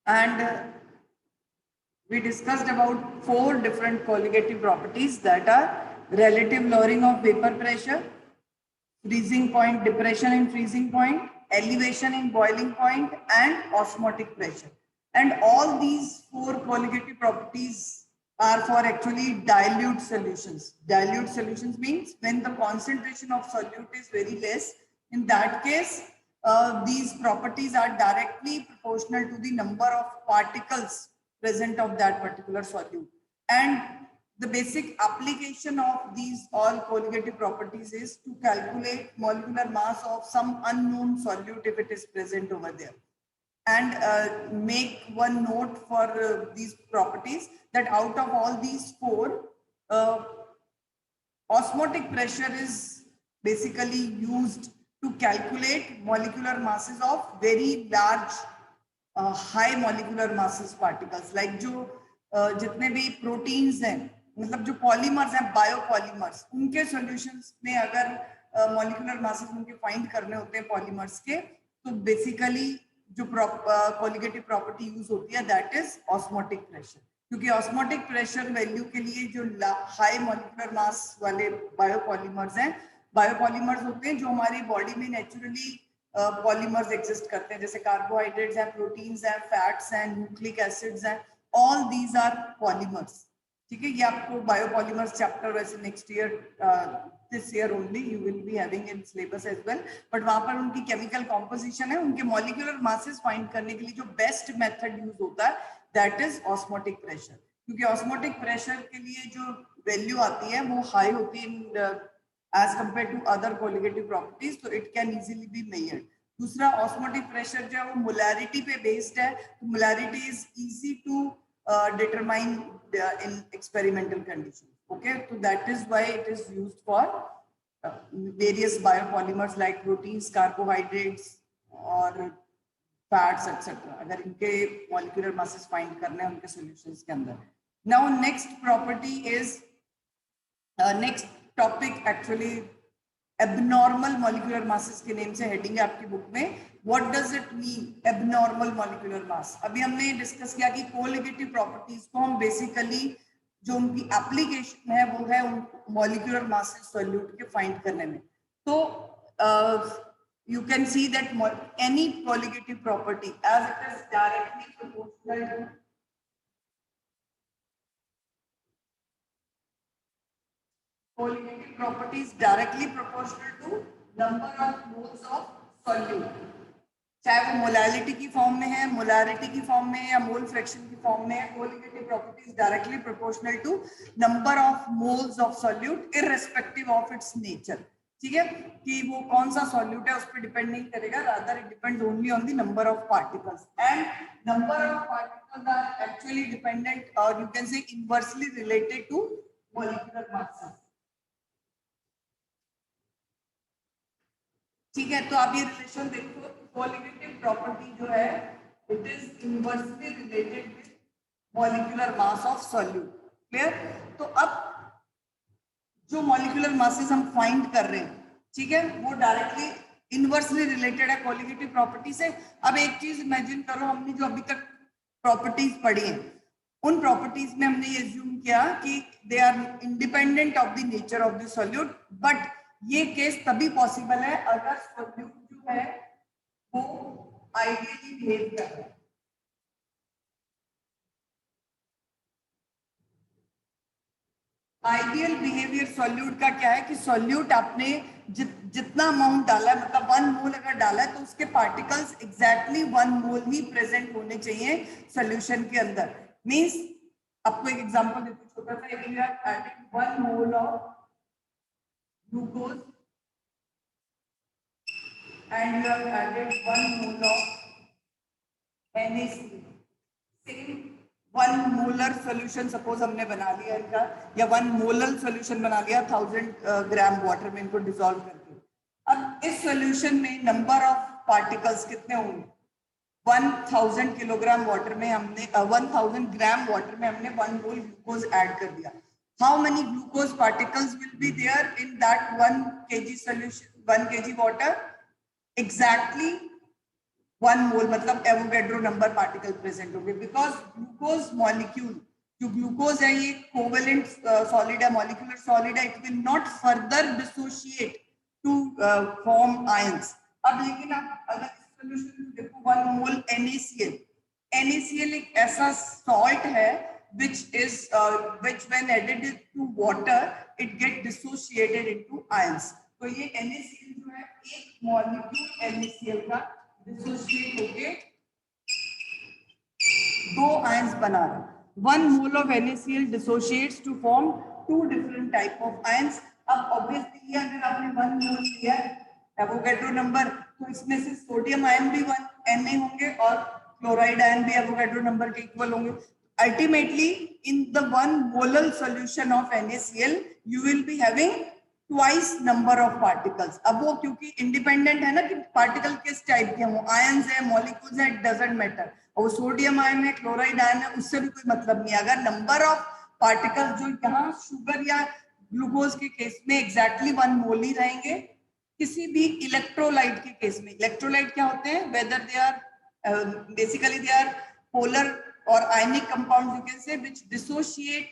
and we discussed about 4 different colligative properties, that are relative lowering of vapor pressure, freezing point, depression in freezing point, elevation in boiling point, and osmotic pressure. And all these 4 colligative properties are for actually dilute solutions. Dilute solutions means when the concentration of solute is very less. In that case, these properties are directly proportional to the number of particles present of that particular solute. And the basic application of these all colligative properties is to calculate molecular mass of some unknown solute if it is present over there. And make one note for these properties, that out of all these 4, osmotic pressure is basically used to calculate molecular masses of very large high molecular masses particles, like जो जितने भी proteins हैं, मतलब जो polymers हैं, biopolymers, उनके solutions में अगर मॉलिक्यूलर मासेस उनके फाइंड करने होते हैं पॉलीमर्स के, तो बेसिकली जो कोलिगेटिव प्रॉपर्टी यूज होती है दैट इज ऑस्मोटिक प्रेशर, क्योंकि ऑस्मोटिक प्रेशर वैल्यू के लिए जो हाई मॉलिक्यूलर मास वाले बायोपॉलीमर्स हैं, बायोपॉलीमर्स होते हैं जो हमारी बॉडी में नेचुरली पॉलीमर्स एग्जिस्ट करते हैं, जैसे कार्बोहाइड्रेट्स हैं, प्रोटीन्स हैं, फैट्स हैं, न्यूक्लिक एसिड्स हैं, ऑल दीज आर पॉलीमर्स। ठीक है, ये आपको बायोपॉलीमर्स चैप्टर वैसे next year this year only you will be having in syllabus as well, but वहां पर उनकी केमिकल कॉम्पोजिशन है, उनके मॉलिक्यूलर मासेस फाइंड करने के लिए जो बेस्ट मेथड यूज होता है दैट इज ऑस्मोटिक प्रेशर, क्योंकि ऑस्मोटिक प्रेशर के लिए जो वैल्यू आती है वो हाई होती है as compared to other colligative properties, so it can easily be measured. दूसरा, osmotic pressure जो है वो molarity पे based है, तो molarity is easy to determine in experimental conditions. Okay, so that is why it is used for various biopolymers like proteins, carbohydrates और fats etc. अगर इनके molecular masses find करने हैं उनके solutions के अंदर. Now next property is next topic actually abnormal molecular masses के name से हेडिंग है आपकी बुक में. What does it mean abnormal molecular मास? अभी हमने डिस्कस किया कि कोलिगेटिव प्रॉपर्टीज को हम बेसिकली जो उनकी एप्लीकेशन है वो है उन मॉलिक्यूलर मासेस सॉल्यूट के फाइंड करने में. तो you can see that any colligative property as it is directly proportional to colligative property is directly proportional to number of moles of solute, चाहे वो मोलालिटी की फॉर्म में है, मोलारिटी की फॉर्म में है या मोल फ्रैक्शन की फॉर्म में है. Colligative property is directly proportional to number of moles of solute irrespective of its nature. ठीक है, कि वो कौन सा सॉल्यूट है उस पर डिपेंड नहीं करेगा, rather it depends only on the number of particles, and number of particles are actually dependent और you can say inversely related to molecular masses. ठीक है, तो आप ये रिलेशन देखो, कोलिगेटिव प्रॉपर्टी जो है it is inversely related with molecular mass of solute. Clear? तो अब जो मॉलिक्यूलर मासेस हम फाइंड कर रहे हैं, ठीक है, वो डायरेक्टली इनवर्सली रिलेटेड है कोलिगेटिव प्रॉपर्टी से. अब एक चीज इमेजिन करो, हमने जो अभी तक प्रॉपर्टीज पढ़ी हैं उन प्रॉपर्टीज में हमने ये अज्यूम किया कि they are independent of the nature of the solute, but ये केस तभी पॉसिबल है अगर सॉल्यूट जो है वो आइडियली बिहेव कर रहा है. आइडियल बिहेवियर सॉल्यूट का क्या है कि सॉल्यूट आपने जितना अमाउंट डाला है, मतलब 1 मोल अगर डाला है तो उसके पार्टिकल्स एग्जैक्टली 1 मोल ही प्रेजेंट होने चाहिए सॉल्यूशन के अंदर. मींस आपको एक एग्जांपल देती हूँ छोटा सा. If you are adding 1 mole of glucose and you have added 1 mole of NaCl, same 1 molar solution suppose हमने बना लिया इनका, या 1 मोलर सॉल्यूशन बना लिया 1000 ग्राम वाटर में इनको डिसॉल्व करके. अब इस सॉल्यूशन में नंबर ऑफ पार्टिकल्स कितने होंगे? 1000 किलोग्राम वाटर में हमने 1000 ग्राम वाटर में हमने 1 मोल ग्लूकोज ऐड कर दिया. How many glucose particles will be there in that 1 kg solution, 1 kg water? Exactly 1 mole मतलब एवोगैड्रो नंबर पार्टिकल प्रेजेंट होंगे, बिकॉज ग्लूकोज मॉलिक्यूल, जो ग्लूकोज है ये कोवेलेंट सॉलिड है, मॉलिक्यूलर सॉलिड है, it will not further dissociate to form ions. अब लेकिन आप अगर इस सॉल्यूशन में देखो 1 मोल NaCl, NaCl एक ऐसा सॉल्ट है which when added to water it get dissociated into ions। तो ये NaCl जो है एक मॉलिक्यूल NaCl का डिसोशिएट होके 2 आयंस बना रहा है। 1 mole of NaCl dissociates to form 2 different type of ions। अब ऑब्वियसली अगर आपने 1 मोल लिया एवोगैड्रो नंबर, तो इसमें से सोडियम आयन भी 1 Na होंगे और क्लोराइड आयन भी एवोगैड्रो नंबर के इक्वल होंगे। Ultimately, in the 1 molar solution of NaCl, you will be having twice number of particles। अब वो क्योंकि इंडिपेंडेंट है ना कि पार्टिकल किस टाइप के हों, आयंस है, मॉलिक्यूल्स है, इट डजंट मैटर। और सोडियम आयन है, क्लोराइड आयन है, उससे भी कोई मतलब नहीं है। अगर नंबर ऑफ पार्टिकल जो यहाँ शुगर या ग्लूकोज के केस में एग्जैक्टली 1 मोल ही रहेंगे, किसी भी इलेक्ट्रोलाइट के केस में, इलेक्ट्रोलाइट क्या होते हैं, whether they are basically they are polar और ionic compound, you can say which dissociate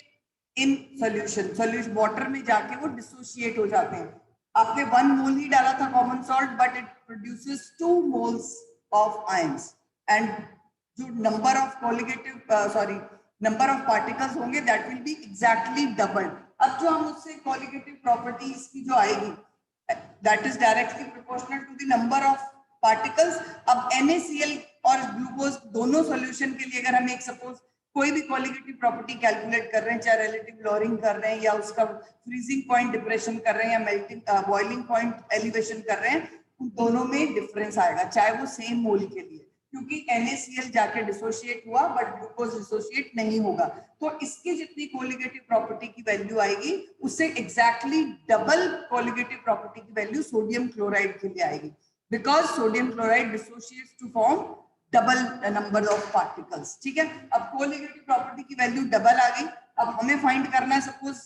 in solution water में जाके वो डिसोशिएट हो जाते हैं। आपने 1 मोल ही डाला था common salt, but it produces 2 moles of ions, and जो number of number of particles होंगे that will be exactly double. अब जो हम उससे कॉलिगेटिव प्रॉपर्टीज की जो आएगी that is directly proportional to the number of particles. अब NaCl और ग्लूकोज दोनों सॉल्यूशन के लिए अगर हम एक सपोज कोई भी कॉलिगेटिव प्रॉपर्टी कैलकुलेट कर रहे हैं, चाहे रिलेटिव लोअरिंग कर रहे हैं या उसका फ्रीजिंग पॉइंट डिप्रेशन कर रहे हैं या मेल्टिंग बॉइलिंग पॉइंट एलिवेशन कर रहे हैं, उन दोनों में डिफरेंस आएगा, चाहे वो सेम मोल के लिए, क्योंकि NaCl जाके डिसोशिएट हुआ बट ग्लूकोज डिसोशिएट नहीं होगा। तो इसकी जितनी कोलिगेटिव प्रॉपर्टी की वैल्यू आएगी उससे एग्जैक्टली डबल कोलिगेटिव प्रॉपर्टी की वैल्यू सोडियम क्लोराइड के लिए आएगी, because sodium chloride dissociates to form double number of particles. ठीक है, अब कोलिगेटिव प्रॉपर्टी की वैल्यू डबल आ गई। अब हमें फाइंड करना है suppose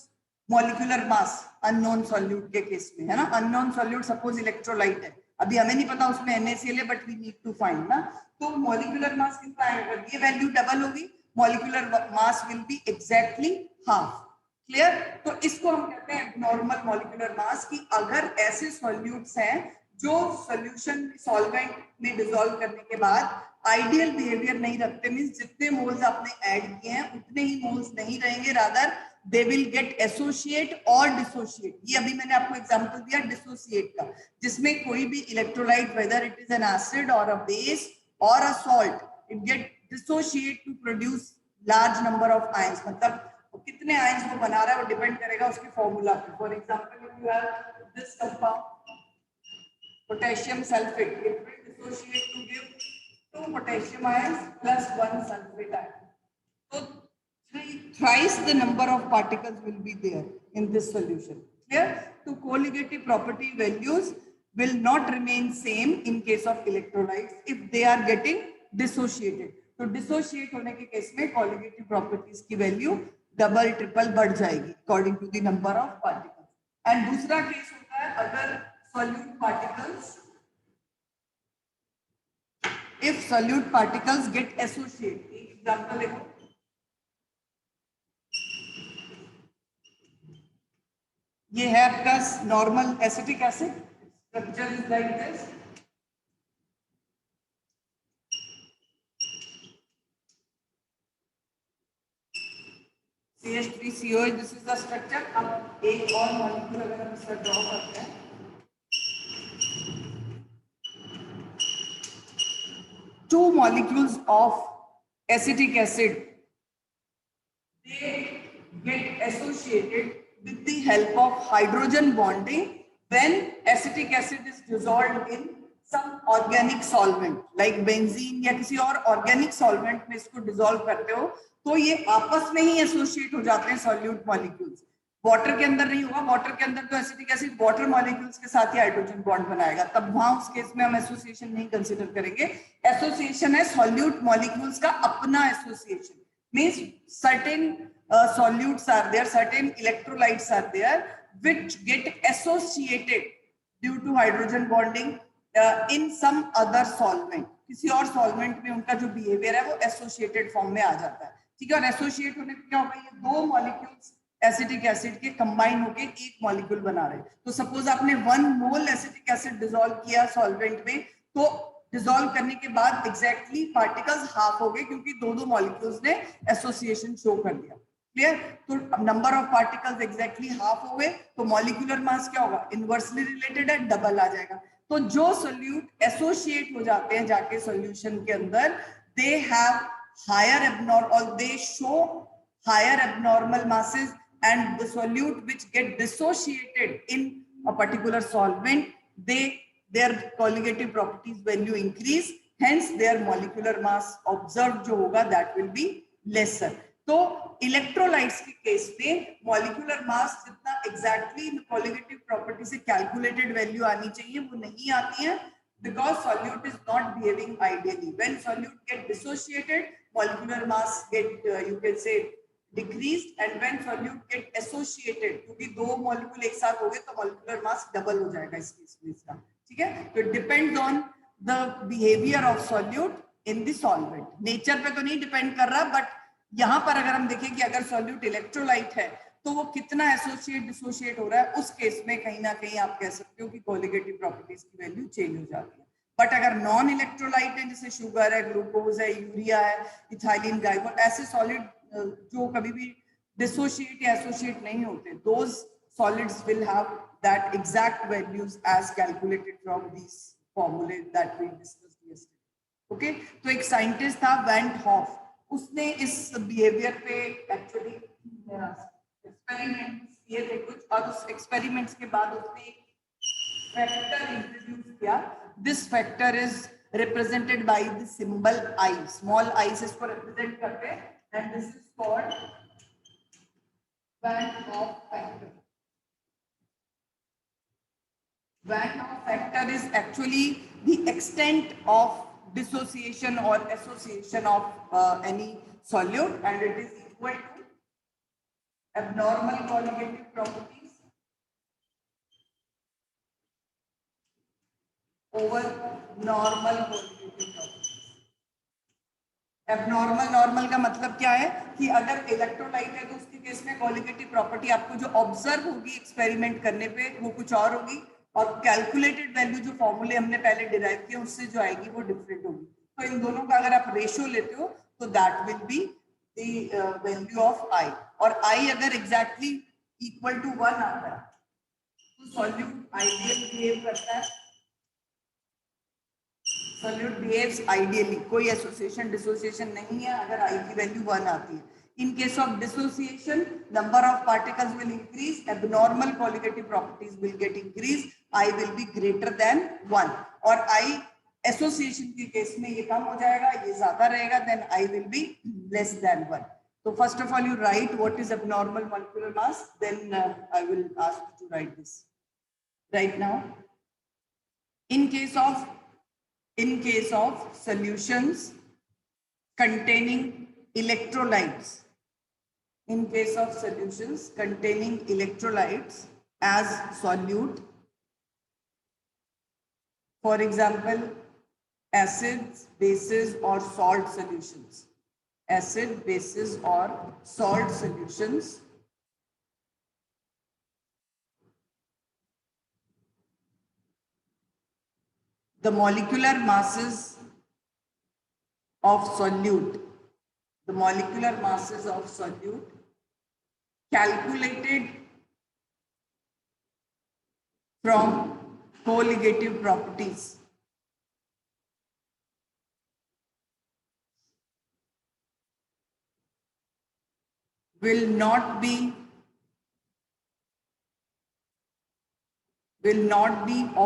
molecular mass unknown solute के केस में, है ना, अननोन सॉल्यूट सपोज इलेक्ट्रोलाइट है, अभी हमें नहीं पता उसमें NaCl है but we need to find ना, तो मॉलिक्यूलर मास कितना आएगा, ये वैल्यू डबल होगी, molecular mass will be exactly half. Clear? तो इसको हम कहते हैं नॉर्मल मॉलिक्यूलर मास की। अगर ऐसे सॉल्यूट्स हैं जो सॉल्यूशन सॉल्वेंट में डिसॉल्व करने के बाद आइडियल बिहेवियर नहीं रखते, मींस जितने मोल्स आपने ऐड किए हैं उतने ही मोल्स नहीं रहेंगे, rather they will get associate और डिसोसिएट। ये अभी मैंने आपको एग्जांपल दिया डिसोसिएट का, जिसमें कोई भी electrolyte whether it is an acid और अ बेस और a salt, it get dissociate to produce large number of ions. मतलब कितने आयंस वो बना रहा है वो डिपेंड करेगा उसके फॉर्मूला पे। For example if you have this compound potassium sulfate, it will dissociate to give 2 potassium ions plus 1 sulfate ion. So thrice the number of particles will be there in this solution. Clear? So colligative property values will not remain same in case of electrolytes if they are getting dissociated. तो dissociate होने के case में colligative properties की value double triple बढ़ जाएगी according to the number of particles. And दूसरा case होता है अगर solute particles, if solute particles get associated, example देखो, ये है आपका normal acetic acid, structure is like this, CH3COH, this is the structure. अब एक और मॉलिक्यूल अगर हम इसका ड्रॉ करते हैं, two molecules of acetic acid, they get associated with the help of hydrogen bonding when acetic acid is dissolved in some organic solvent like benzene या किसी और organic solvent में इसको dissolve करते हो तो ये आपस में ही associate हो जाते हैं solute molecules। वाटर के अंदर नहीं होगा, वाटर के अंदर तो एसिटिक एसिड वाटर मॉलिक्यूल्स के साथ ही हाइड्रोजन बॉन्ड बनाएगा, तब वहां उस केस में हम एसोसिएशन नहीं कंसीडर करेंगे। एसोसिएशन है सॉल्यूट मॉलिक्यूल्स का अपना association, means certain solutes are there, certain electrolytes are there which get associated due to hydrogen bonding in some other solvent, किसी और सॉल्वेंट में उनका जो बिहेवियर है वो एसोसिएटेड फॉर्म में आ जाता है, ठीक है। और एसोसिएट होने पे क्या होगा, ये दो मॉलिक्यूल्स एसिटिक एसिड के कंबाइन होके एक मॉलिक्यूल बना रहे हैं। तो सपोज आपने 1 मोल एसिटिक एसिड डिसॉल्व किया सॉल्वेंट में, तो डिसॉल्व करने के बाद एग्जैक्टली पार्टिकल्स हाफ हो गए, क्योंकि दो मॉलिक्यूल्स ने एसोसिएशन शो कर दिया। क्लियर? तो number of particles exactly half हो गए, तो मॉलिक्यूलर मास क्या होगा, इनवर्सली रिलेटेड है, डबल आ जाएगा। तो जो सोल्यूट एसोसिएट हो जाते हैं जाके सॉल्यूशन के अंदर, they have higher abnormal, they show higher abnormal masses, and the solute which get dissociated in a particular solvent, their colligative properties value increase, hence their molecular mass observed जो होगा that will be lesser. तो electrolytes के case में molecular mass जितना exactly colligative property से calculated value आनी चाहिए वो नहीं आती है, because solute is not behaving ideally. When solute get dissociated, molecular mass get you can say decreased, and when solute get associated, क्योंकि दो मॉलिक्यूल एक साथ हो गए तो मॉलिक्यूलर मास डबल हो जाएगा इस केस में इसका, ठीक है। तो it depends on the behaviour of solute in the solvent. Nature पे तो नहीं डिपेंड कर रहा, बट यहाँ पर अगर हम देखें कि अगर सॉल्यूट इलेक्ट्रोलाइट है तो वो कितना एसोसिएट डिसोसिएट हो रहा है, उस केस में कहीं ना कहीं आप कह सकते हो कि कोलिगेटिव प्रॉपर्टीज की वैल्यू चेंज हो जाती है। बट अगर नॉन इलेक्ट्रोलाइट है, जैसे शुगर है, ग्लूकोज है, यूरिया है, इथाइलिन ग्लाइकोल, ऐसे सॉलिड जो कभी भी डिसोशिएट या एसोसिएट नहीं होते, those solids will have that exact values as calculated from this फॉर्मूले that we discussed yesterday. Okay, तो एक साइंटिस्ट था वेंट हॉफ, उसने इस बिहेवियर पे एक्चुअली एक्सपेरिमेंट्स किए थे कुछ, और उस एक्सपेरिमेंट्स के बाद उसने फैक्टर इंट्रोड्यूस किया। This factor is represented by the symbol I, small I से इसको represent करते हैं, and this is called Van Hoff factor. Van Hoff factor is actually the extent of dissociation or association of any solute, and it is equal to abnormal colligative properties over normal colligative properties. Abnormal normal का मतलब क्या है कि अगर electrolyte है तो उसके case में कॉलिगेटिव प्रॉपर्टी आपको जो ऑब्जर्व होगी एक्सपेरिमेंट करने पे वो कुछ और होगी, और कैलकुलेटेड वैल्यू जो फॉर्मूले हमने पहले डिराइव किए उससे जो आएगी वो डिफरेंट होगी। तो इन दोनों का अगर आप रेशियो लेते हो तो that will be the value of आई, और आई अगर एग्जैक्टली इक्वल टू 1 आता है तो सॉल्यूट आइडियल बिहेव करता है, सॉल्यूट बिहेव्स आइडियली, कोई एसोसिएशन डिसोसिएशन नहीं है अगर आई की वैल्यू 1 आती है। इन case of dissociation number of particles will increase, abnormal colligative properties will get increase, I will be greater than 1, और आई एसोसिएशन के केस में ये कम हो जाएगा, ये ज्यादा रहेगा, then I will be less than 1। तो first of all you write what is abnormal molecular mass, then I will ask you to write this right now. In case of solutions containing electrolytes, in case of solutions containing electrolytes as solute, for example acids, bases or salt solutions, acid, bases or salt solutions, the molecular masses of solute, the molecular masses of solute calculated from colligative properties will not be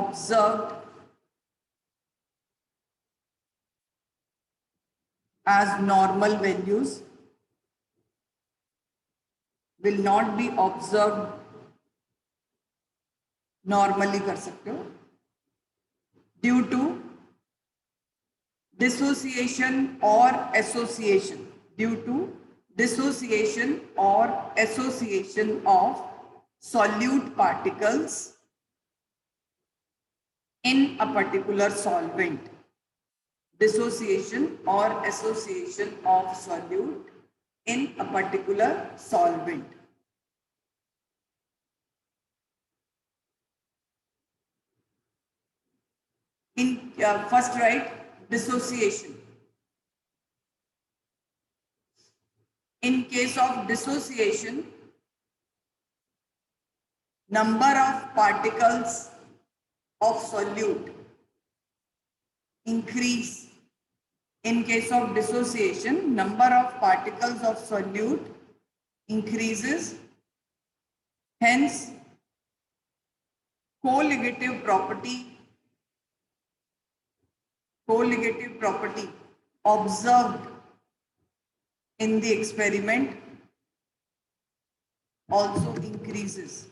observed as normal values, will not be observed normally कर सकते हो, due to dissociation or association, due to dissociation or association of solute particles in a particular solvent. Dissociation or association of solute in a particular solvent. In first write dissociation. In case of dissociation, number of particles of solute increase. In case of dissociation, number of particles of solute increases. Hence, co-ligative property observed in the experiment also increases.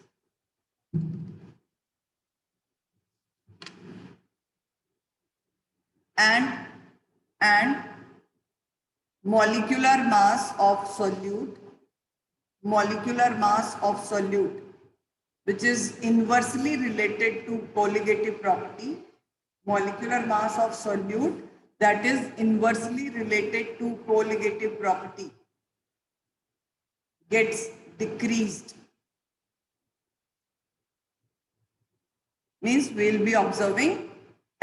And molecular mass of solute, which is inversely related to colligative property, molecular mass of solute that is inversely related to colligative property gets decreased. Means we will be observing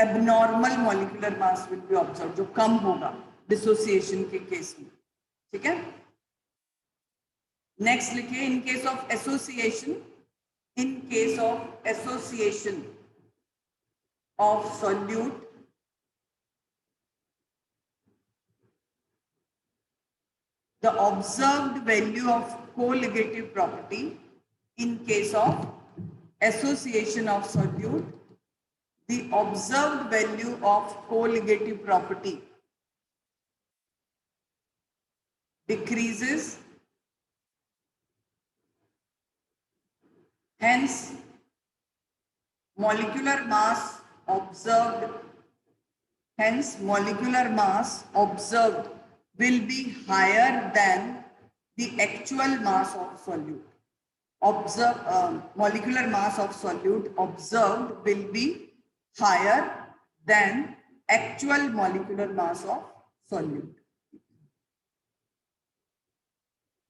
abnormal molecular mass will be observed, जो कम होगा dissociation के case में. ठीक है. Next लिखिए in case of association, of solute, the observed value of colligative property. In case of association of solute, the observed value of colligative property decreases. Hence, molecular mass observed will be higher than the actual mass of solute. Molecular mass of solute observed will be higher than actual molecular mass of solute.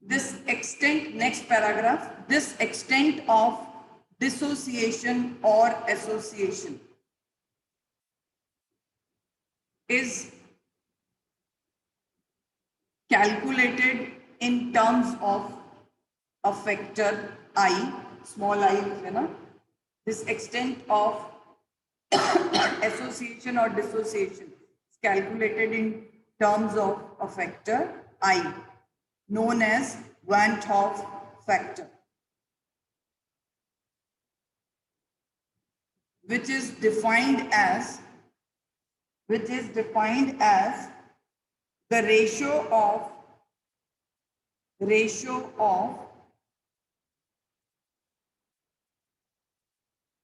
This extent, next paragraph, this extent of dissociation or association is calculated in terms of a factor I, small I, this extent of association or dissociation is calculated in terms of a factor I, known as Van 't Hoff factor, which is defined as the ratio of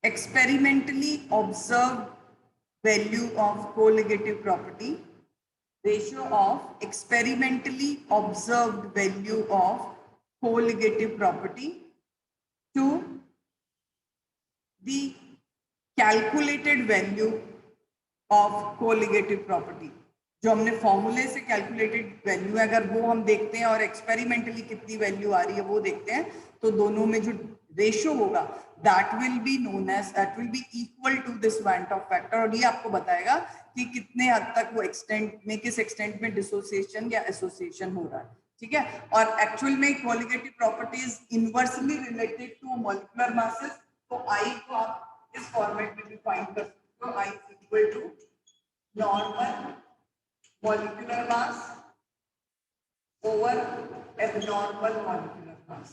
experimentally observed value of colligative property, ratio of experimentally observed value of colligative property to the calculated value of colligative property. जो हमने फॉर्मूले से calculated value है, अगर वो हम देखते हैं और एक्सपेरिमेंटली कितनी वैल्यू आ रही है वो देखते हैं, तो दोनों में जो रेशियो होगा that will be equal to this van 't Hoff factor. और ये आपको बताएगा कि कितने हद तक वो एक्सटेंट में, किस एक्सटेंट में डिसोसिएशन या एसोसिएशन हो रहा है. ठीक है. और एक्चुअल में colligative properties inversely related to molecular masses. तो आई को आप इस फॉर्मेट में डिफाइन कर सकते हो. I is equal to normal molecular mass over abnormal molecular mass.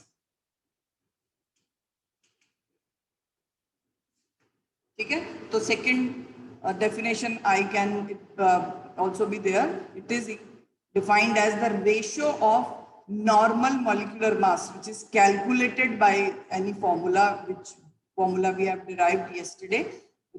ठीक है. तो second definition I can also be there. It is defined as the ratio of normal molecular mass, which is calculated by any formula, which formula we have derived yesterday.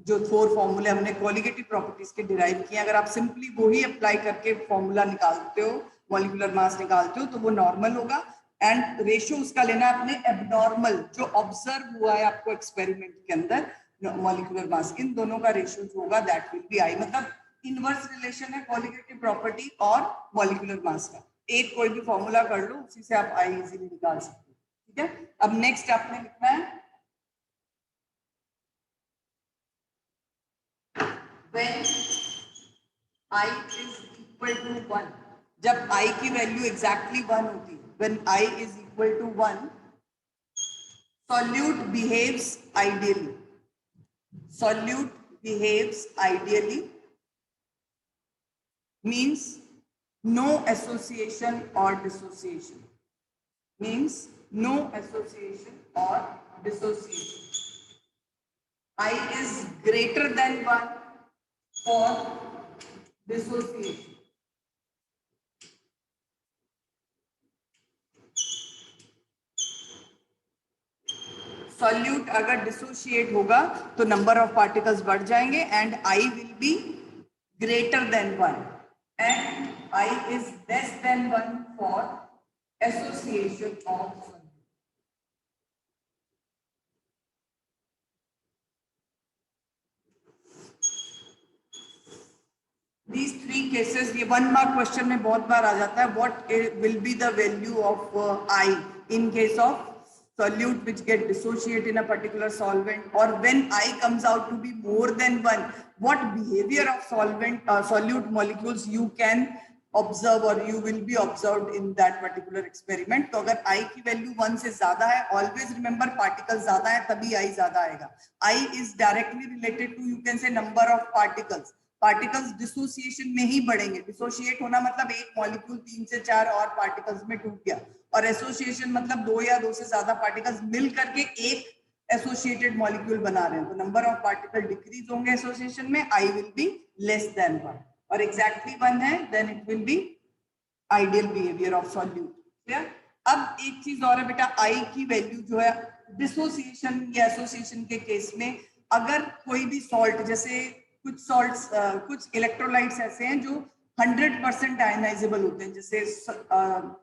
जो 4 फॉर्मूले हमने colligative properties के derive किए, अगर आप simply वो ही apply करके formula निकालते हो, मॉलिक्यूलर मास निकालते हो, तो वो नॉर्मल होगा. एंड रेशियो उसका लेना है अपने एबनॉर्मल, जो ऑब्जर्व हुआ है आपको एक्सपेरिमेंट के अंदर, मॉलिक्यूलर मास, इन दोनों का रेशियो जो होगा दैट विल बी आई। मतलब इनवर्स रिलेशन है कोलिगेटिव प्रॉपर्टी और मॉलिक्यूलर मास का। एक कोई भी फॉर्मूला कर लो, उसी से आप आई इजीली निकाल सकते हो, ठीक है। अब नेक्स्ट आपने लिखना है when I is equal to 1, जब I की वैल्यू एग्जैक्टली 1 होती है, when I is equal to 1, solute behaves ideally. Solute behaves ideally means no association or dissociation. Means no association or dissociation. I is greater than 1 for dissociation. Solute अगर dissociate होगा तो number of particles बढ़ जाएंगे and I will be greater than 1 and I is less than 1 for association of solute. These three cases, ये 1 mark question में बहुत बार आ जाता है, what will be the value of I in case of solute which get dissociate in a particular solvent, or when I comes out to be more than 1, what behavior of solvent solute molecules you can observe or you will be observed in that particular experiment। तो अगर I की value 1 से ज्यादा है, always remember particles ज्यादा है तभी I ज्यादा आएगा। I is directly related to you can say number of particles। Particles dissociation में ही बढ़ेंगे। डिसोशिएट होना मतलब एक मॉलिक्यूल 3 से 4 और पार्टिकल्स में टूट गया, और एसोसिएशन मतलब 2 या 2 से ज्यादा पार्टिकल्स मिल करके एक एसोसिएटेड मॉलिक्यूल बना रहे हैं। तो नंबर ऑफ पार्टिकल डिक्रीज होंगे एसोसिएशन में, I will be less than 1 और एग्जैक्टली 1 है, then it will be ideal behaviour of solute. Clear. अब एक चीज और है बेटा, आई की वैल्यू जो है डिसोसिएशन या एसोसिएशन के केस में, अगर कोई भी सॉल्ट, जैसे कुछ सॉल्ट्स कुछ इलेक्ट्रोलाइट्स ऐसे हैं जो 100% आयनाइजेबल होते हैं, जैसे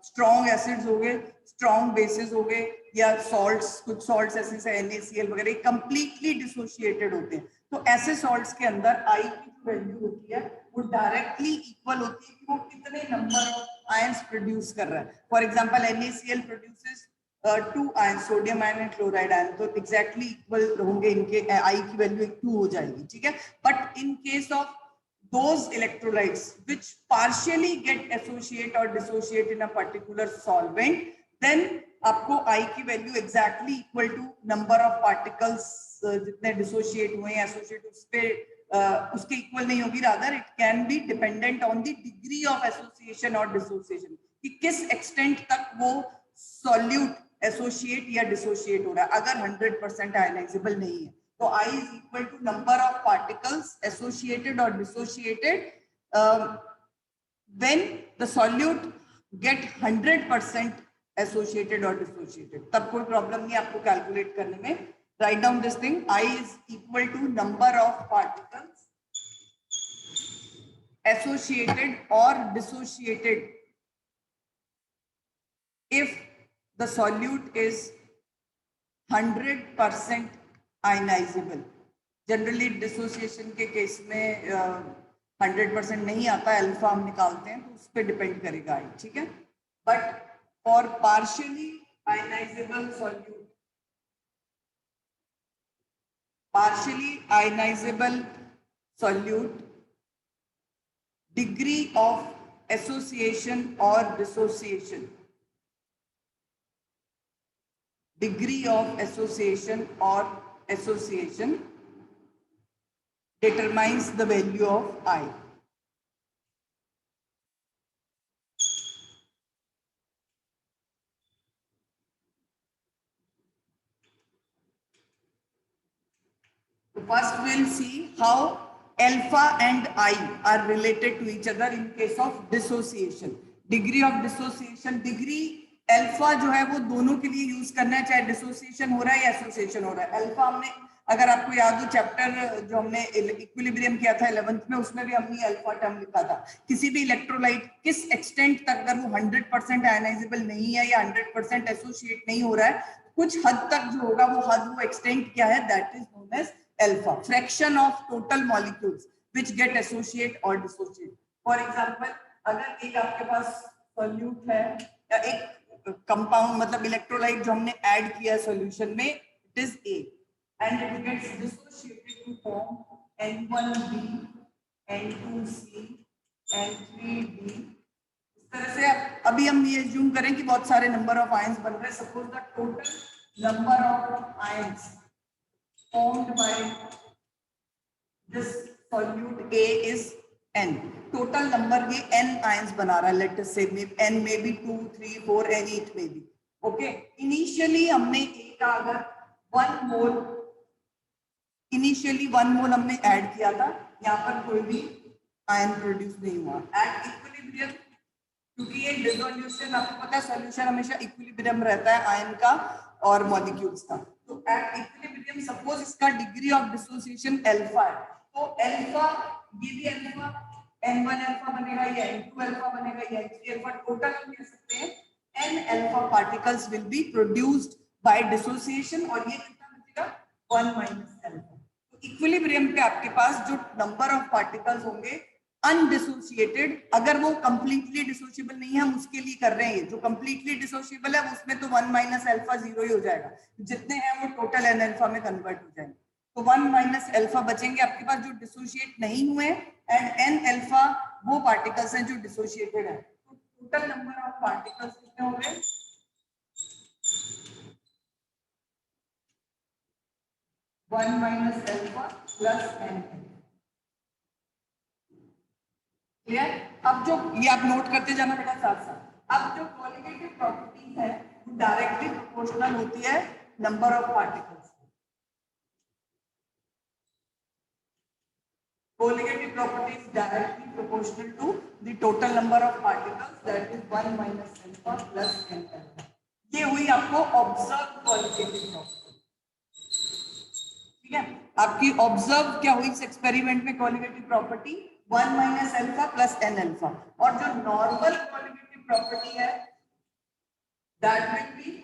स्ट्रॉन्ग एसिड्स हो गए, स्ट्रॉन्ग बेसिस हो गए, या सॉल्ट्स, कुछ सॉल्ट्स ऐसे से NaCl वगैरह कंप्लीटली डिसोशिएटेड होते हैं। तो ऐसे सॉल्ट्स के अंदर आई की जो वैल्यू होती है वो डायरेक्टली इक्वल होती है कि वो कितने नंबर ऑफ आयंस प्रोड्यूस कर रहा है। For example NaCl produces 2 ion, sodium ion and chloride ion, तो एग्जैक्टली इक्वल होंगे इनके, आई की वैल्यू 2 हो जाएगी, ठीक है। But in case of those electrolytes which partially get associate or dissociate in a particular solvent, then आपको I की value exactly equal to number of particles जितने dissociate हुए हैं associate उस पे उसके equal नहीं होगी, rather it can be dependent on the degree of association or dissociation, कि किस extent तक वो solute associate या dissociate हो रहा है। अगर 100% ionizable नहीं है तो I is equal to number of particles associated or dissociated when the solute get 100% associated or dissociated, तब कोई प्रॉब्लम नहीं आपको कैलकुलेट करने में। Write down this thing, I is equal to number of particles associated or dissociated if the solute is 100% ionizable. Generally dissociation के case में 100% नहीं आता, अल्फा हम निकालते हैं तो उस पर डिपेंड करेगा, ठीक है। But for partially ionizable solute, partially ionizable solute, degree of association और dissociation, degree of association or association determines the value of I. First we'll see how alpha and I are related to each other in case of dissociation. Degree of dissociation, degree alpha जो है वो दोनों के लिए use करना है, चाहे dissociation हो रहा है या एसोसिएशन हो रहा है। अल्फा हमने, अगर आपको याद हो चैप्टर जो हमने इक्विलिब्रियम किया था 11th में, उसमें भी हमने अल्फा टर्म लिखा था। किसी भी इलेक्ट्रोलाइट किस एक्सटेंट तक अगर वो 100% आयनाइजेबल नहीं है या 100% एसोसिएट नहीं हो रहा है, कुछ हद तक जो होगा वो हद, वो एक्सटेंट क्या है, that is known as alpha, fraction of total molecules which get associate or dissociate. For example, अगर एक आपके पास solute है या एक compound मतलब electrolyte जो हमने add किया solution में, it is A and it gets dissociated to form N1B, N2C, N3D. इस तरह से अभी हम ये assume करें कि बहुत सारे number of ions बन रहे हैं. Suppose the total number of ions formed by this solute A is n. Total number ये n ions बना रहा है. Let us say n may be 2, 3, 4, any it may be. Okay. Initially हमने A का अगर 1 mole हमने add किया था, यहाँ पर कोई भी आयन प्रोड्यूस नहीं हुआ. एट इक्विलिब्रियम, क्योंकि ये डिसोल्यूशन आपको पता है सॉल्यूशन हमेशा इक्विलिब्रियम रहता है आयन का और मॉलिक्यूल्स का. तो एट इक्विलिब्रियम सपोज इसका डिग्री ऑफ डिसोसिएशन अल्फा है, तो अल्फा ये भी अल्फा n1 अल्फा बनेगा, या n2 अल्फा बनेगा, या n3 अल्फा. टोटल हम कह सकते हैं n alpha particles will be produced by dissociation, और ये कितना बचेगा 1 माइनस अल्फा. इक्विलिब्रियम पे आपके पास जो नंबर ऑफ पार्टिकल्स होंगे अनडिसोसिएटेड, अगर वो कंप्लीटली डिसोशिएबल नहीं है, हम उसके लिए कर रहे हैं. जो कंप्लीटली डिसोशिएबल है उसमें तो 1 माइनस अल्फा 0 ही हो जाएगा. जितने हैं वो टोटल एन अल्फा में कन्वर्ट हो जाएंगे. तो 1 माइनस अल्फा बचेंगे आपके पास जो डिसोशिएट नहीं हुए, एंड एन अल्फा वो पार्टिकल्स हैं जो डिसोशिएटेड है. तो टोटल नंबर ऑफ पार्टिकल्स कितने हो गए? 1 minus alpha plus n. Clear? अब जो ये आप नोट करते जाना बेटा साथ साथ. अब जो क्वालिटेटिव प्रॉपर्टीज है वो डायरेक्टली प्रोपोर्शनल होती है number of particles. Qualitative property is directly proportional to the total number of particles, that is 1 minus alpha plus n alpha. ये हुई आपको ऑब्जर्व क्वालिटेटिव प्रॉपर्टी. ठीक है, आपकी ऑब्जर्व क्या हुई इस एक्सपेरिमेंट में qualitative property 1 minus alpha plus n alpha. और जो नॉर्मल क्वालिटेटिव प्रॉपर्टी है that will be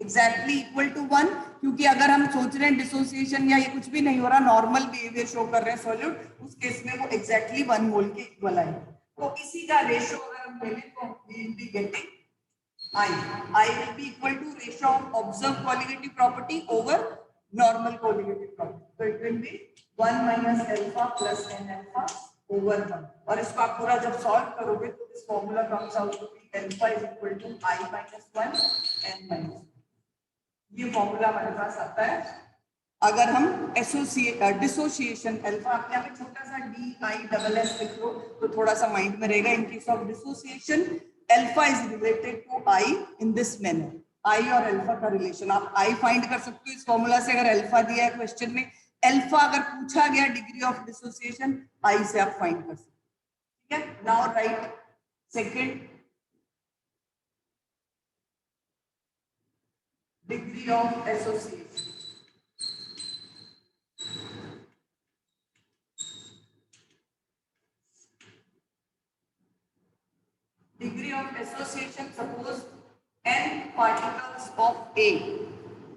exactly equal to 1, क्योंकि अगर हम सोच रहे हैं डिसोसिएशन या ये कुछ भी नहीं हो रहा, नॉर्मल बिहेवियर शो कर रहे हैं सॉल्यूट, उस केस में वो एग्जैक्टली 1 मोल के इक्वल आएगा. तो इसी का रेशियो अगर हम ले लें तो we will be getting I will be equal to ratio of observed qualitative property over normal qualitative property. So it will be 1 minus alpha plus n alpha over 1. और इसको आप पूरा जब सॉल्व करोगे तो this formula comes out to be alpha is equal to I minus 1 n minus 1. ये formula हमारे पास आता है अगर हम डिसोसिएशन अल्फा, आप यहाँ पे छोटा सा DISS लिख लो तो थोड़ा सा माइंड में रहेगा. In case of dissociation alpha is related to I in this manner. I और अल्फा का रिलेशन आप I फाइंड कर सकते हो इस फॉर्मूला से. अगर अल्फा दिया है क्वेश्चन में, अल्फा अगर पूछा गया डिग्री ऑफ डिसोसिएशन I से आप फाइंड कर सकते हो. ठीक है, now right second degree of association. Degree of association, suppose n particles of A,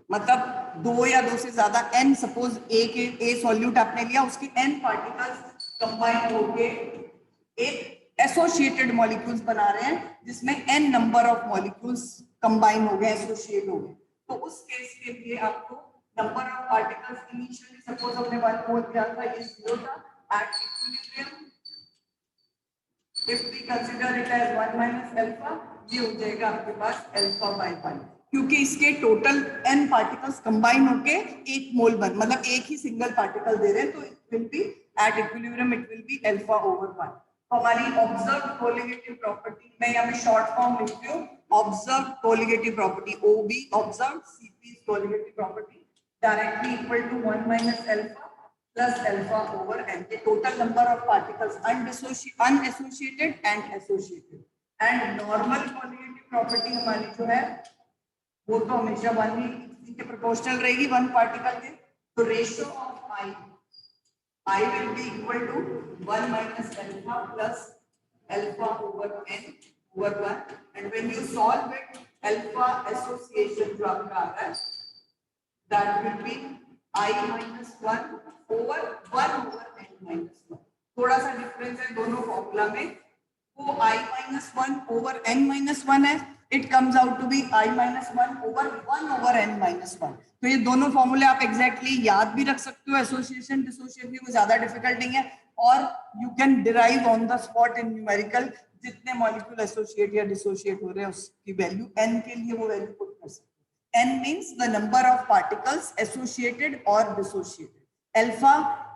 मतलब 2 या 2 से ज्यादा n, सपोज A सॉल्यूट आपने लिया, उसके n पार्टिकल्स कंबाइन होके एक एसोसिएटेड मॉलिक्यूल्स बना रहे हैं जिसमें n number of molecules combine हो गए, एसोसिएट हो गए. तो उस केस के लिए आपको number of particles initially suppose हमने 1 मोल किया था, ये 0 था. At equilibrium if we consider it as 1 minus alpha, ये हो जाएगा आपके पास अल्फा बाय 1, क्योंकि इसके टोटल n पार्टिकल्स कंबाइन होके एक मोल बन, मतलब एक ही सिंगल पार्टिकल दे रहे हैं. तो it will B at equilibrium it will be alpha over 1. हमारी ऑब्जर्व कोलिगेटिव प्रॉपर्टी, मैं यहाँ पे शॉर्ट फॉर्म लिखती हूँ, observed colligative property OB, observed CP colligative property directly equal to 1 minus alpha plus alpha over n. के total number of particles unassociated and associated. And normal colligative property हमारी जो है वो तो हमेशा 1 ही के प्रोपोर्शनल रहेगी 1 पार्टिकल के. तो ratio of I will be equal to 1 minus alpha plus alpha over n over 1. And when you solve it, alpha association जो आपका आ रहा है, that will be I minus 1 over 1 over n minus 1. थोड़ा सा difference है दोनों formula में. वो I minus 1 over n minus 1 है. It comes out to be I minus 1 over 1 over n minus 1. तो ये दोनों फॉर्मूले आप एग्जैक्टली याद भी रख सकते हो. एसोसिएशन डिसोसिएशन में ज्यादा डिफिकल्ट नहीं है, और you can derive on the spot in numerical जितने मॉलिक्यूल एसोसिएट या डिसोसिएट हो रहे हैं उसकी वैल्यू n के लिए वो वैल्यू पुट कर सकते हैं. n means the number of particles associated or dissociated. Alpha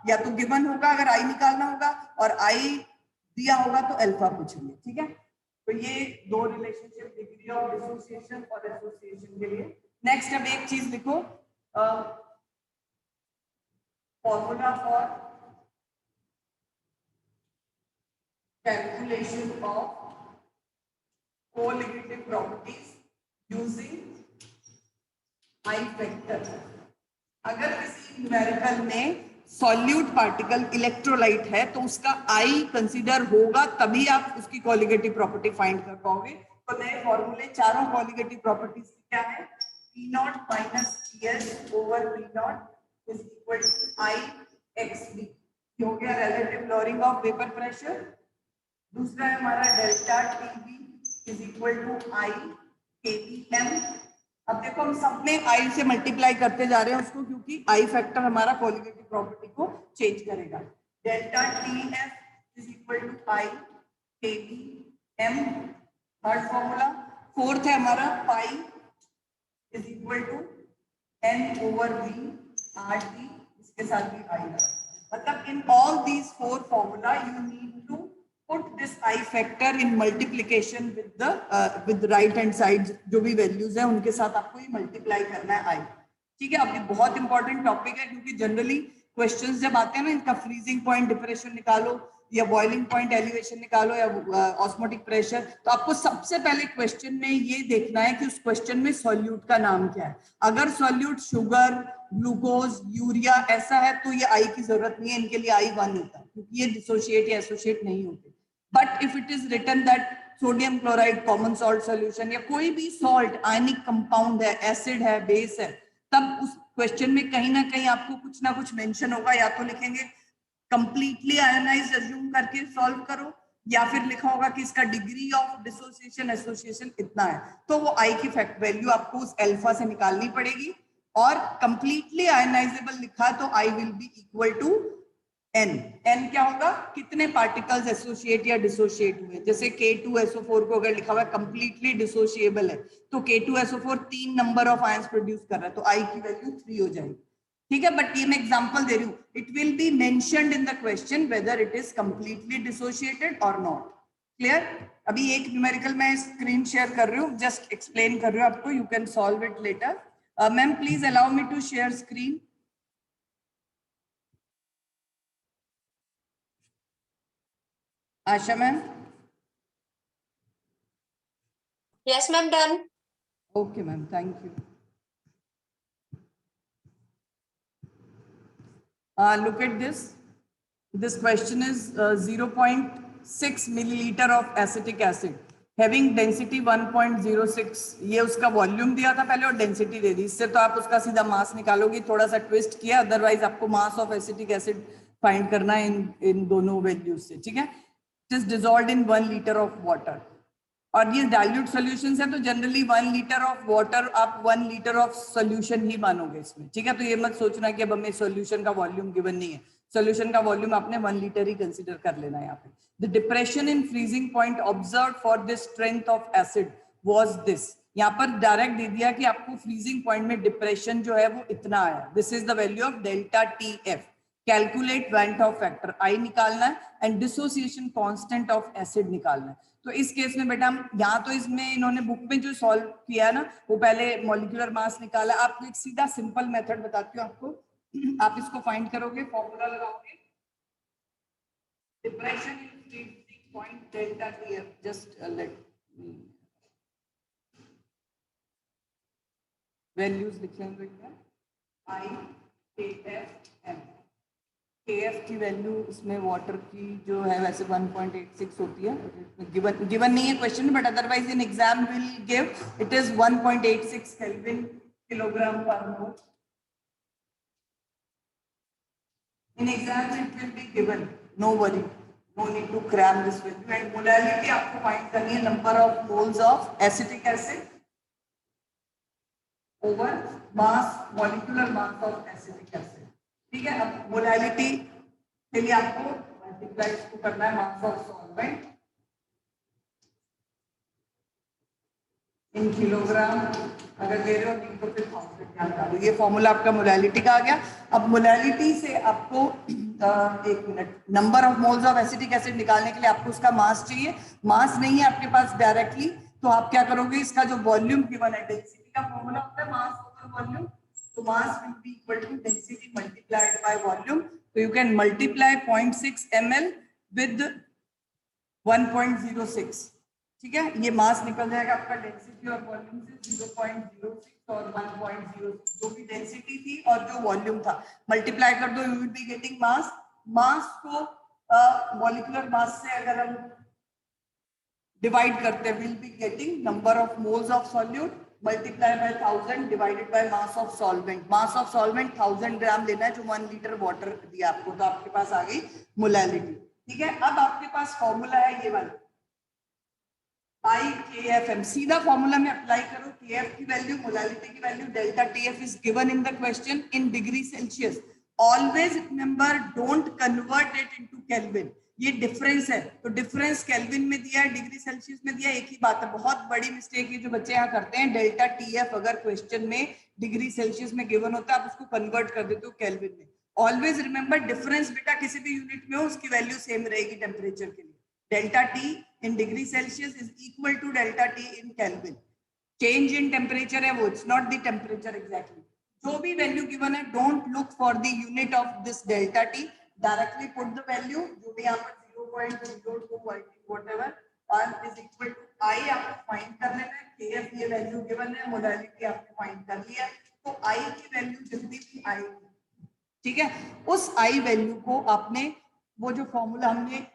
या तो गिवन होगा अगर i निकालना होगा, और i दिया होगा तो अल्फा पूछेंगे. ठीक है, तो ये दो रिलेशनशिप डिग्री ऑफ डिसोसिएशन और एसोसिएशन के लिए. नेक्स्ट अब एक चीज लिखो, formula for calculation of colligative properties using I factor. अगर किसी न्यूमेरिकल में सॉल्यूट पार्टिकल इलेक्ट्रोलाइट है तो उसका I कंसीडर होगा, तभी आप उसकी कॉलिगेटिव प्रॉपर्टी फाइंड कर पाओगे. तो नए फॉर्मूले चारों कॉलिगेटिव प्रॉपर्टीज क्या है? P nought minus PS over P nought is equal to I XB. हो गया relative lowering of vapour pressure. दूसरा है हमारा delta TB is equal to I KBM. अब देखो हम सब में आई से मल्टीप्लाई करते जा रहे हैं उसको, क्योंकि आई फैक्टर हमारा कॉलिगेटिव प्रॉपर्टी को चेंज करेगा. Delta T F is equal to I KBM. Third formula. Fourth है हमारा pi is equal to N over V R T. इसके साथ भी आई है. मतलब in all these four formula you need to put this I factor in multiplication with the right hand side. जो भी values है उनके साथ आपको ये मल्टीप्लाई करना है I. ठीक है, अब ये बहुत इंपॉर्टेंट टॉपिक है, क्योंकि जनरली क्वेश्चंस जब आते हैं ना, इनका फ्रीजिंग पॉइंट डिप्रेशन निकालो या बॉइलिंग पॉइंट एलिवेशन निकालो या ऑस्मोटिक प्रेशर, तो आपको सबसे पहले क्वेश्चन में ये देखना है कि उस क्वेश्चन में सॉल्यूट का नाम क्या है. अगर सॉल्यूट शुगर, ग्लूकोज, यूरिया ऐसा है तो ये I की जरूरत नहीं है, इनके लिए I 1 होता है, क्योंकि ये डिसोशिएट या एसोसिएट नहीं होते. But if it is written that sodium chloride common salt solution या कोई भी salt आयनिक कंपाउंड है, एसिड है, बेस है, तब उस क्वेश्चन में कहीं ना कहीं आपको कुछ ना कुछ मेंशन होगा. या तो लिखेंगे कंप्लीटली आयोनाइज्ड अज्यूम करके सॉल्व करो, या फिर लिखा होगा कि इसका डिग्री ऑफ डिसोसिएशन एसोसिएशन इतना है. तो वो आई की फैक्ट वैल्यू आपको उस अल्फा से निकालनी पड़ेगी. और कंप्लीटली आयोनाइजेबल लिखा तो I will be equal to n. n क्या होगा? कितने पार्टिकल्स एसोसिएट या डिसोशिएट हुए. जैसे K2SO4 को अगर लिखा हुआ है कंप्लीटली डिसोशिएबल है, तो K2SO4 3 number of ions produce कर रहा है, तो I की वैल्यू 3 हो जाएगी. ठीक है, बट ये मैं एग्जांपल दे रही हूँ. It will B mentioned in the question whether it is completely dissociated और नॉट. क्लियर? अभी एक न्यूमेरिकल मैं स्क्रीन शेयर कर रही हूँ, जस्ट एक्सप्लेन कर रही हूँ आपको. You can solve it later. Ma'am please allow me to share screen. Asha ma'am? Yes, ma'am, done. Okay, ma'am, thank you. Look at this. This question is 0.6 milliliter of acetic acid having density 1.06. ये उसका volume दिया था पहले और density दे दी. इससे तो आप उसका सीधा मास निकालोगे. थोड़ा सा ट्विस्ट किया, अदरवाइज आपको mass of acetic acid find करना है इन दोनों वैल्यूज से. ठीक है, it is dissolved in 1 litre of water. और ये डाइल्यूट सॉल्यूशंस है, तो जनरली 1 लीटर ऑफ वाटर आप 1 लीटर ऑफ सॉल्यूशन ही मानोगे इसमें. ठीक है, तो ये मत सोचना कि अब हमें सॉल्यूशन का वॉल्यूम गिवन नहीं है. सॉल्यूशन का वॉल्यूम आपने 1 लीटर ही कंसीडर कर लेना है यहाँ पे. The depression in freezing point observed for this strength of acid was this. यहाँ पर डायरेक्ट दे दिया कि आपको फ्रीजिंग पॉइंट में डिप्रेशन जो है वो इतना आया. This is the value of delta T F. Calculate went of factor I निकालना है and dissociation constant of acid निकालना है. तो इस केस में बेटा हम यहाँ तो इसमें इन्होंने बुक में जो सॉल्व किया है ना, वो पहले मॉलिक्यूलर मास निकाला. आपको एक सीधा सिंपल मेथड बताती हूँ आपको. आप इसको फाइंड करोगे, फॉर्मूला लगाओगे, depression in freezing point delta TF. Just let values लिखेंगे. आई के एफ एम. KF की वैल्यू इसमें वाटर की जो है वैसे 1.86 होती है. गिवन नहीं है question, but otherwise in exam will give it is 1.86 kelvin kilogram पर मोल. In exam it will be given, no worry, no need to cram this value. And molality आपको find करनी है number of moles of acetic acid over mass, molecular mass of acetic acid. ठीक है, अब molality के लिए आपको multiply इसको करना है mass of solvent in kilogram, अगर दे रहे हो नहीं तो फिर 1000 याद डालो। ये फॉर्मूला आपका मोलालिटी का आ गया। अब मोलालिटी से आपको एक minute, number of moles of acetic acid निकालने के लिए आपको उसका मास चाहिए। मास नहीं है आपके पास डायरेक्टली, तो आप क्या करोगे, इसका जो वॉल्यूम गिवन है, डेंसिटी का फॉर्मूला होता है मास ओवर वॉल्यूम, तो mass will be equal to density multiplied by volume. तो you can multiply 0.6 ml with 1.06, ठीक है, ये मास निकल जाएगा आपका डेंसिटी और वॉल्यूम से 0.06 और 1.06, जो भी डेंसिटी थी और जो वॉल्यूम था मल्टीप्लाई कर दो, यू विल बी गेटिंग मास। मास को मॉलिक्यूलर मास से अगर हम डिवाइड करते हैं, will be getting number of moles of solute multiply by 1000 divided by mass of solvent. Mass of solvent 1000 ग्राम लेना है, जो 1 लीटर वाटर दिया आपको, तो आपके पास आ गई मोलालिटी। ठीक है, अब आपके पास फॉर्मूला है ये वाला IKFM, सीधा फॉर्मूला में अप्लाई करो। KF की वैल्यू, मोलालिटी की value, delta TF is given in the question in degree Celsius. Always remember, don't convert it into kelvin. ये डिफरेंस है, तो डिफरेंस केल्विन में दिया है, डिग्री सेल्सियस में दिया है, एक ही बात है। बहुत बड़ी मिस्टेक है जो बच्चे यहाँ करते हैं, डेल्टा TF अगर क्वेश्चन में डिग्री सेल्सियस में गिवन होता है, आप उसको कन्वर्ट कर देते हो केल्विन में। ऑलवेज रिमेंबर, डिफरेंस बेटा किसी भी यूनिट में हो उसकी वैल्यू सेम रहेगी टेम्परेचर के लिए। Delta T in degree Celsius is equal to delta T in Kelvin. Change in temperature है वो, it's not the temperature exactly. जो भी value given है, don't look for the unit of this delta T. Directly put the value, जो भी यहाँ पर 0.02 whatever, and is equal to I आपको find कर लेना है। KF ये value given है, modality आपने find कर लिया, तो I की value जितनी भी आएगी, ठीक है, उस I value को आपने वो जो formula हमने